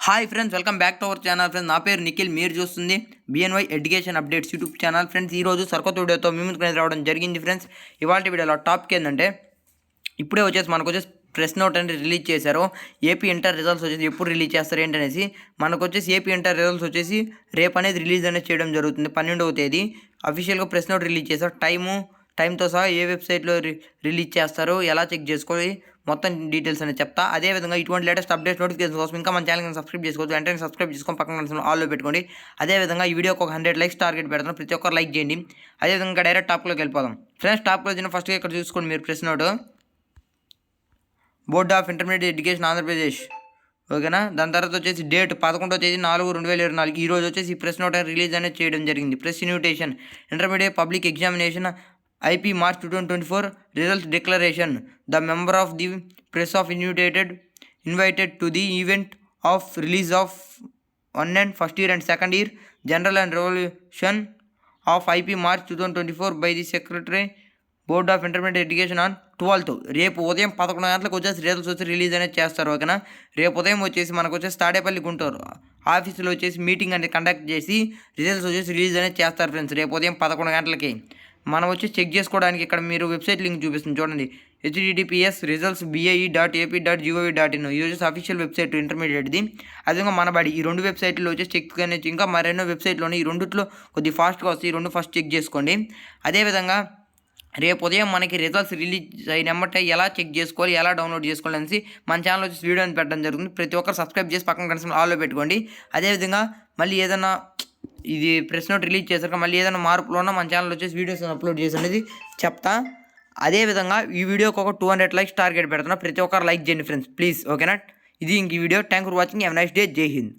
Hi friends, welcome back to our channel. Friends, నా పేరు నిఖిల్. మీరు చూస్తుంది BNY education updates YouTube channel. Friends, ఈరోజు సరికొత్త వీడియోతో మీ ముందుకు రావడం జరిగింది. ఫ్రెండ్స్, ఇవాళ వీడియోలో టాపిక్ ఏంటంటే ఇప్పుడే మనకు ప్రెస్ నోట్ అనేది రిలీజ్ చేశారు. ఏపీ ఇంటర్ రిజల్ట్స్ ఎప్పుడు రిలీజ్ చేస్తారు ఏంటనేసి మనకు ఏపీ ఇంటర్ రిజల్ట్స్ రేపు అనేది రిలీజ్ అనేది చేయడం జరుగుతుంది. 12వ తేదీ అఫీషియల్గా ప్రెస్ నోట్ రిలీజ్ చేశారు. టైంతో సహా ఏ వెబ్సైట్లో రిలీజ్ చేస్తారు, ఎలా చెక్ చేసుకోవాలి, మొత్తం డీటెయిల్స్ అనేది చెప్తా. అదేవిధంగా ఇటువంటి లేటెస్ట్ అప్డేట్స్ నోటిఫికేషన్ కోసం ఇంకా మన ఛానల్ని సబ్స్క్రైబ్ చేసుకోవచ్చు. వెంటనే సబ్స్క్రైబ్ చేసుకొని పక్కన ఆల్లో పెట్టుకోండి. అదేవిధంగా ఈ వీడియోకి ఒక 100 లైక్స్ టార్గెట్ పెడతాను. ప్రతి ఒక్కరు లైక్ చేయండి. అదేవిధంగా డైరెక్ట్ టాప్లోకి వెళ్ళిపోదాం. ఫ్రెండ్స్, టాప్లో వచ్చిన ఫస్ట్గా ఇక్కడ చూసుకోండి మీరు press note. Board of intermediate education Andhra Pradesh, ఓకేనా. దాని తర్వాత డేట్ 11/4/2024. ఈ రోజు ఈ ప్రెస్ నోట్ రిలీజ్ అనేది చేయడం జరిగింది. Press invitation intermediate public examination IP March 2024 results declaration. The member of the press of invited to the event of release of 1 and first year and second year general and resolution of IP March 2024 by the Secretary Board of Intermediate Education on 12th. రేపు ఉదయం 11 గంటలకు results release అనేది చేస్తారు, ఓకేనా. రేపు ఉదయం మనకు తాడేపల్లి గుంటూరు ఆఫీసులో మీటింగ్ అనేది కండక్ట్ చేసి రిజల్ట్స్ రిలీజ్ అనేది చేస్తారు. ఫ్రెండ్స్, రేపు ఉదయం 11 గంటలకి మనం చెక్ చేసుకోవడానికి ఇక్కడ మీరు వెబ్సైట్ లింక్ చూపిస్తుంది చూడండి. https://BIE.ap.gov.in. ఇది అఫీషియల్ వెబ్సైట్ ఇంటర్మీడియట్ది. అదేవిధంగా మన బడి, ఈ రెండు వెబ్సైట్లో చెక్ అనేది ఇంకా మరెన్నో వెబ్సైట్లోని ఈ రెండిట్లో కొద్దిగా ఫాస్ట్గా వస్తాయి. ఈ రెండు ఫస్ట్ చెక్ చేసుకోండి. అదేవిధంగా రేపు ఉదయం మనకి రిజల్ట్స్ రిలీజ్ అయినమ్మటే ఎలా చెక్ చేసుకోవాలి, ఎలా డౌన్లోడ్ చేసుకోవాలి అనేసి మన ఛానల్ వీడియోని పెట్టడం జరుగుతుంది. ప్రతి ఒక్కరు సబ్స్క్రైబ్ చేసి పక్కన కనీసం ఆల్లో పెట్టుకోండి. అదేవిధంగా మళ్ళీ ఏదైనా ఇది ప్రెస్ నోట్ రిలీజ్ చేశాక మళ్ళీ ఏదైనా మార్పులు ఉన్నా మన ఛానల్ వీడియోస్ అప్లోడ్ చేసి అనేది చెప్తా. అదేవిధంగా ఈ వీడియోకి ఒక 200 లైక్స్ టార్గెట్ పెడుతున్నా. ప్రతి ఒక్కరు లైక్ చేయండి ఫ్రెండ్స్, ప్లీజ్, ఓకేనా. ఇది ఇంక ఈ video. Thank for watching. Have nice day. జై హింద్.